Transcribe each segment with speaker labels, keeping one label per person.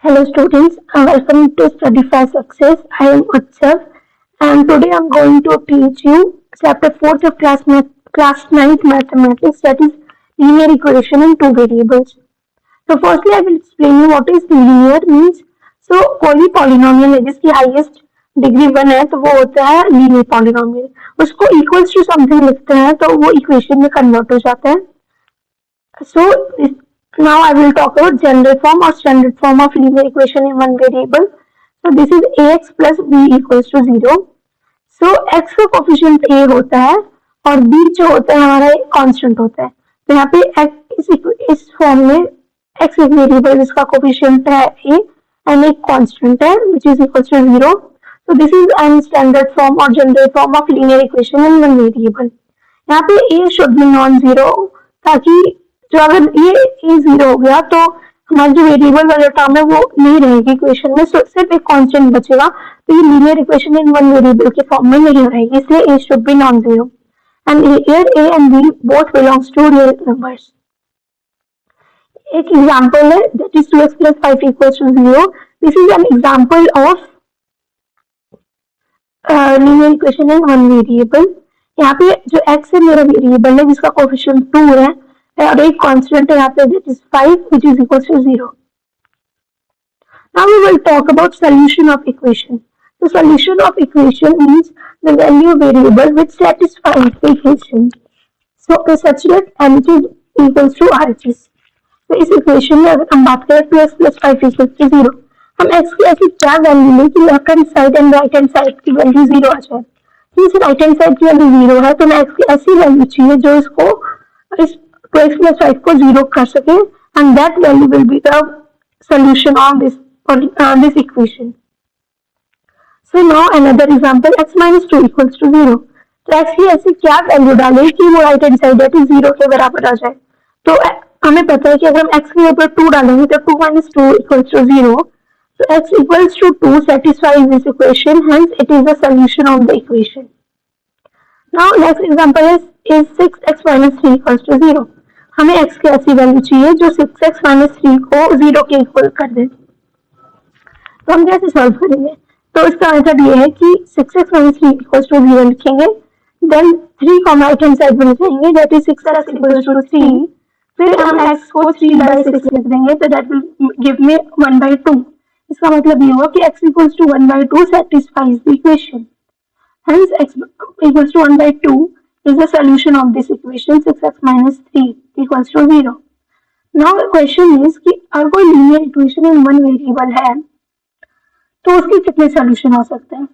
Speaker 1: Hello students, welcome to Studify Success. I am Utsav and today I am going to teach you chapter 4th of class 9th mathematics, that is linear equation in two variables. So firstly I will explain you what is linear means. So कोई भी polynomial है जिसकी highest degree 1 है तो वो होता है linear polynomial. उसको equals to something लिखते हैं तो वो equation में convert हो जाता है. So now I will talk about general form or standard form of linear equation in one variable. So this is ax plus b equals to 0. So x का coefficient a होता है और b जो होता है हमारा एक कांस्टेंट होता है. तो यहाँ पे इस फॉर्म में x एक वेरिएबल जिसका कोफिशिएंट है a and एक कांस्टेंट है which is equals to 0. So this is an standard form or general form of linear equation in one variable. यहाँ पे a should be non-zero ताकि जो अगर ये a 0 हो गया तो हमारी जो वेरिएबल वाला टर्म है वो नहीं रहेगी इक्वेशन में, सिर्फ एक कांस्टेंट बचेगा. तो ये linear equation in one variable के फॉर्म में नहीं रहेगी, इसलिए a should be non-zero and here a and b both belongs to real numbers. एक एग्जांपल है that is 2x plus 5 equals to 0. This is an example of linear equation in one variable. यहाँ पे जो x है मेरा variable है जिसका coefficient 2 है और एक कांस्टेंट है यहाँ पे that is 5 which is equals to 0. Now we will talk about solution of equation. The solution of equation means the value variable which satisfies the equation. So such that LHS equals to RHS. तो इस equation में अगर हम बात करें 2x plus 5 equals to 0, हम x की ऐसी क्या वैल्यू लें कि left hand side and right hand side की वैल्यू 0 आ जाए. इस राइट हैंड साइड की वैल्यू 0 है तो मैं x की ऐसी वैल्यू चाहिए जो इसको इस 2x plus 5 को 0 कर सके and that value will be the solution of this equation. So now another example, x minus 2 equals to 0. तो x की ऐसी क्या वैल्यू डालें कि वो राइट हैंड साइड है 0 के बराबर आ जाए. तो हमें पता है कि अगर हम x के ऊपर 2 डालेंगे तो 2 minus 2 equals to 0. So x equals to 2 satisfies this equation, hence it is the solution of the equation. Now next example is 6x minus 3 equals to 0. हमें x की ऐसी वैल्यू चाहिए जो 6x minus 3 को 0 के इक्वल कर दे. तो हम कैसे सॉल्व करेंगे? तो इसका मेथड ये है कि 6x minus 3 equals to 0 लिखेंगे, देन 3 को राइट हैंड साइड में लिखेंगे that is 6x equals to 3. फिर हम x को 3 by 6 लिख देंगे तो that will give me 1 by 2. इसका मतलब ये हुआ कि x equals to 1 by 2 satisfies the equation. Hence x equals to 1 by 2 is the solution of this equation 6x minus 3 equals to 0. Now the question is कि अगर कोई linear equation in one variable है तो उसके कितने solution हो सकते हैं.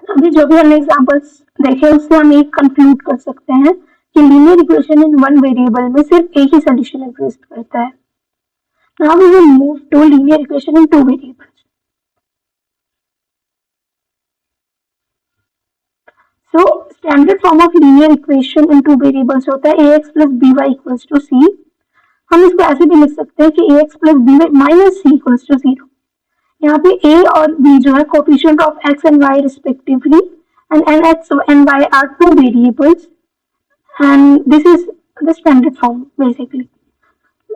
Speaker 1: अभी जो भी हमने एग्जांपल्स देखे उससे हम एक कंक्लूड कर सकते हैं कि linear equation in one variable में सिर्फ एक ही solution एग्जिस्ट करता है. Now we will move to linear equation in two variables. So standard form of linear equation in two variables होता है ax plus by equals to c. हम इसको ऐसे भी लिख सकते हैं कि ax plus by minus c equals to 0. यहाँ पे a और b जो है coefficient of x and y respectively and x and y are two variables and this is the standard form basically.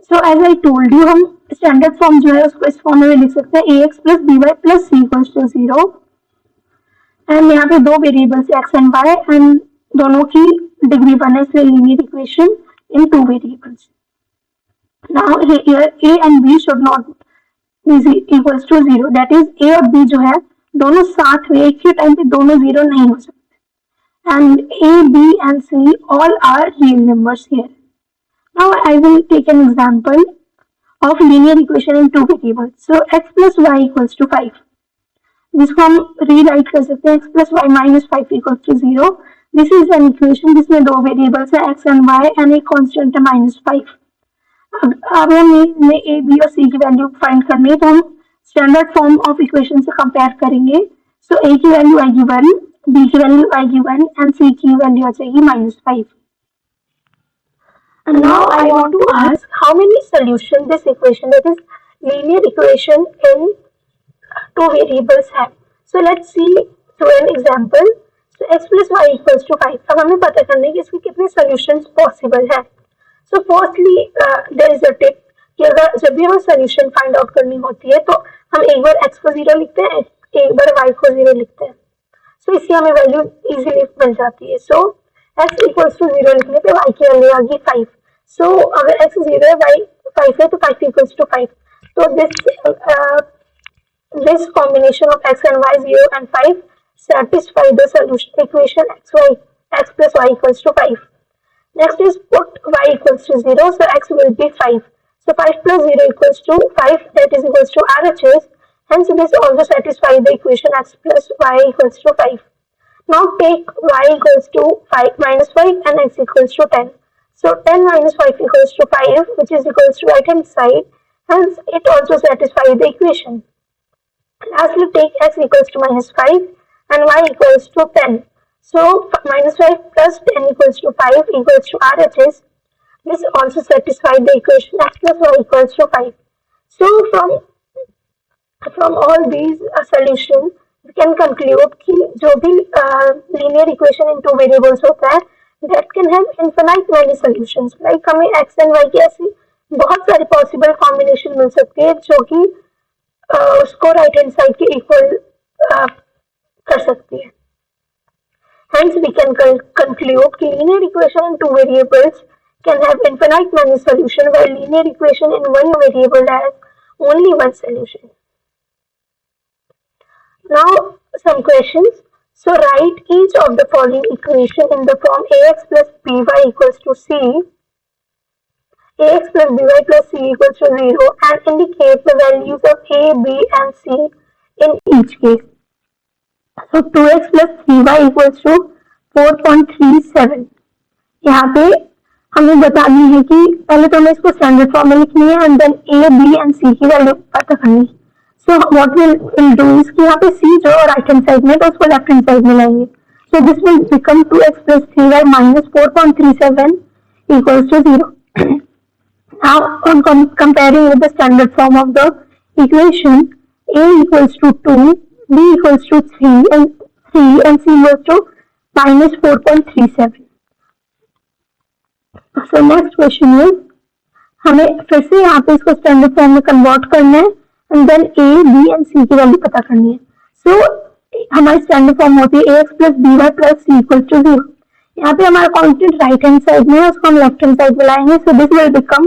Speaker 1: So as I told you हम standard form जो है उसको इस फॉर्म में लिख सकते हैं ax plus by plus c equals to 0. And यहाँ पे दो variables x and y and दोनों की डिग्री 1 है इसलिए linear equation in two variables. Now here a and b should not be equals to 0, that is a और b जो है दोनों साथ में एक ही टाइम पे दोनों 0 नहीं हो सकते and a b and c all are real numbers here. Now I will take an example of linear equation in two variables. So x plus y equals to 5, जिसको हम रीराइट कर सकते हैं x plus y minus 5 equals to 0. This is an equation जिसमें दो variables है x and y and एक constant है -5. अब हमें a b और c की वैल्यू फाइंड करनी है तो हम स्टैंडर्ड फॉर्म ऑफ इक्वेशन से कंपेयर करेंगे. सो a की वैल्यू आएगी 1, b की वैल्यू आएगी 1 एंड c की वैल्यू आ जाएगी -5. And now I want to ask how many solutions this equation, that is linear equation in two variables have. So let's see through an example. So x plus y equals to 5. अब हमें पता करना है कि इसके कितने solutions possible हैं. So firstly there is a tip कि अगर जब भी हमें सोल्यूशन फाइंड आउट करनी होती है तो हम एक बार x को 0 लिखते हैं, एक बार y को 0 लिखते हैं। सो इससे हमें वैल्यू इजीली मिल जाती है। सो x इक्वल्स टू 0 लिखने पे y की वैल्यू आ गई 5। सो अगर x 0 है, y 5 है, तो 5 इक्वल्स टू 5। तो this combination of x and y 0 and 5 satisfy the solution equation x plus y equals to 5. Next is put y equals to 0, so x will be 5. So 5 plus 0 equals to 5, that is equals to RHS. Hence this also satisfies the equation x plus y equals to 5. Now take y equals to 5 minus 5 and x equals to 10. So 10 minus 5 equals to 5, which is equals to right hand side. Hence it also satisfies the equation. Lastly, take x equals to minus 5 and y equals to 10. So minus 5 plus 10 equals to 5 equals to RHS. This also satisfies the equation x plus y equals to 5. So from all these solutions, we can conclude कि जो भी linear equation in two variables होता है, that can have infinite many solutions. Like हमें x and y की ऐसी बहुत सारी possible combination मिल सकती है जो कि उसको राइट हैंड साइड के इक्वल कर सकती है। Hence we can conclude कि linear equation in two variables can have infinite many solutions, while linear equation in one variable has only one solution. Now some questions. So write each of the following equation in the form ax plus by equals to c, ax plus by plus c equals to 0, and indicate the values of a, b and c in each case. So 2x plus 3y equals to 4.37. यहाँ पे हमें बतानी है कि पहले तो हमें इसको स्टैंडर्ड फॉर्म में लिखनी है and then A, B and C की वैल्यू पता करनी है। So what will do is कि यहाँ पे सी जो राइट हैंड साइड में तो उसको लेफ्ट हैंड साइड में लाएंगे। So this will become 2x plus 3y minus 4.37 equals to 0. Now on comparing with the standard form of the equation, a equals to 2, b equals to 3 and c equals to minus 4.37. So next question is हमें फिर से यहाँ पे इसको standard form में convert करना है and then A, B and C की वैल्यू पता करनी है। सो हमारी स्टैंडर्ड फॉर्म होती है ax plus by plus c equals to 0. यहाँ पे हमारा कांस्टेंट राइट हैंड साइड में है, उसको हम लेफ्ट हैंड साइड में लाएंगे। So this will become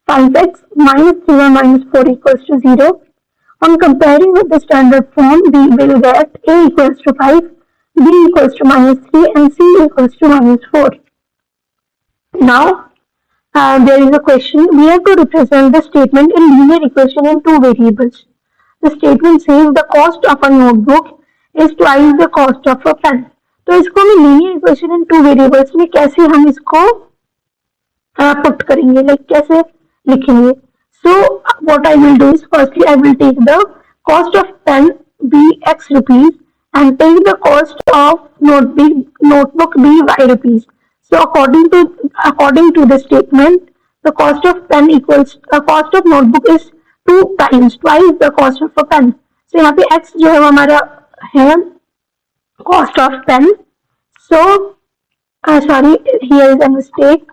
Speaker 1: 5x minus 3y minus 4 equals to 0. On comparing with the standard form, we will get a equals to 5, b equals to minus 3 and c equals to minus 4. Now there is a question. We have to represent the statement in linear equation in two variables. The statement says the cost of a notebook is twice the cost of a pen. तो इसको हम linear equation in two variables में कैसे हम इसको put करेंगे, like कैसे लिखेंगे। So what I will do is firstly I will take the cost of pen be x rupees and take the cost of notebook be y rupees. So according to the statement, the cost of pen equals cost of notebook is 2 times twice the cost of a pen. So यहाँ पे x जो है वो हमारा है cost of pen. So sorry, here is a mistake.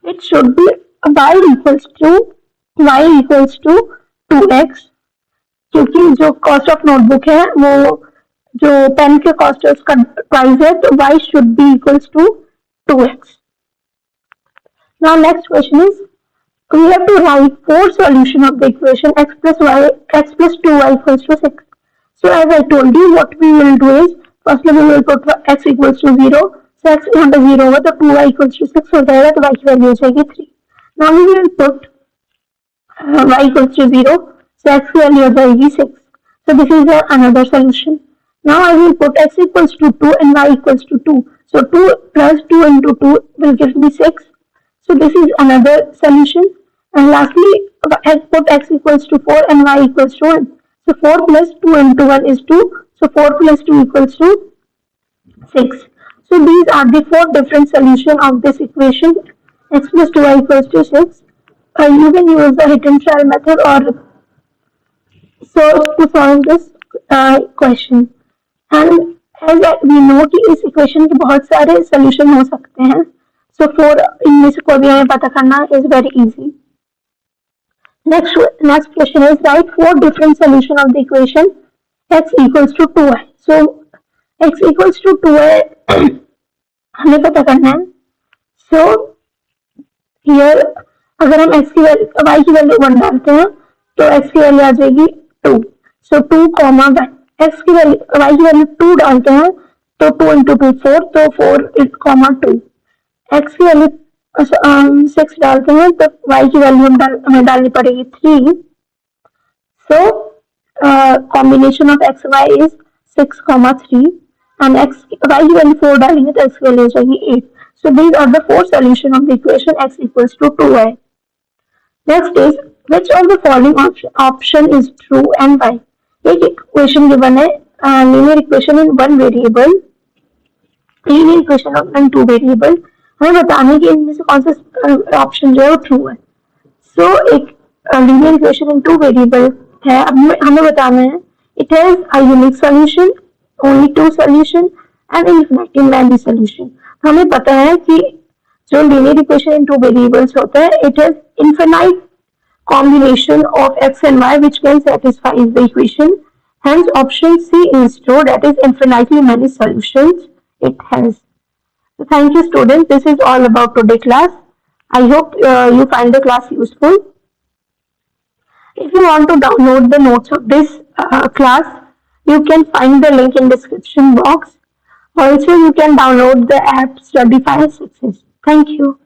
Speaker 1: It should be y equals to 2x, क्योंकि जो cost of notebook है वो जो पेन के कॉस्ट है उसका प्राइस है, तो y should be equals to 2x. Now next question is we have to write four solution of the equation x plus 2y equals to 6. So as I told you, what we will do is firstly we will put x equals to 0. So x यहाँ पे 0 होगा तो 2y equals to 6 हो जाएगा, तो y की value हो जाएगी 3. Now we will put y equals to 0. So x की वैल्यू हो जाएगी 6. So this is another solution. Now I will put x equals to 2 and y equals to 2. So 2 plus 2 into 2 will give me 6. So this is another solution. And lastly, I put x equals to 4 and y equals to 1. So 4 plus 2 into 1 is 2. So 4 plus 2 equals to 6. So these are the four different solutions of this equation x plus 2y equals to 6. You can use the hit and try method or so to solve this question. And as we know कि इस equation के बहुत सारे solution हो सकते हैं, so four इनमें से कोई भी हमें पता करना is very easy. Next question is write four different solution of the equation x equals to 2y. So x equals to 2y हमें पता करना है. So here अगर हम x की वैल्यू y की वैल्यू 1 डालते हैं तो x की वैल्यू आ जाएगी 2. So 2, 1. x की वैल्यू y की वैल्यू 2 डालते हैं तो 2 into 2 4, तो 4, 2. x की वैल्यू 6 डालते हैं तो y की वैल्यू हमें डालनी पड़ेगी 3. So combination of x y is 6, 3 and x y की वैल्यू 4 डालेंगे तो x की वैल्यू हो जाएगी 8. So these are the four solution of the equation x equals to 2y. Next is which of the following option is true and why. एक equation given है linear equation in one variable, linear equation in two variable. हमें बताना है कि इनमें से कौन सा ऑप्शन जो है वो ट्रू है. सो एक linear equation in two variable है. अब हमें बताना है it has a unique solution, only two solution and infinitely many solution. हमें पता है कि जो linear equation in two variables होता है it has infinite combination of x and y which can satisfy the equation. Hence option C is true, that is infinitely many solutions it has. So thank you students, this is all about today class. I hope you find the class useful. If you want to download the notes of this class, you can find the link in description box. Also you can download the app STUDIFYSUCCESS. Thank you.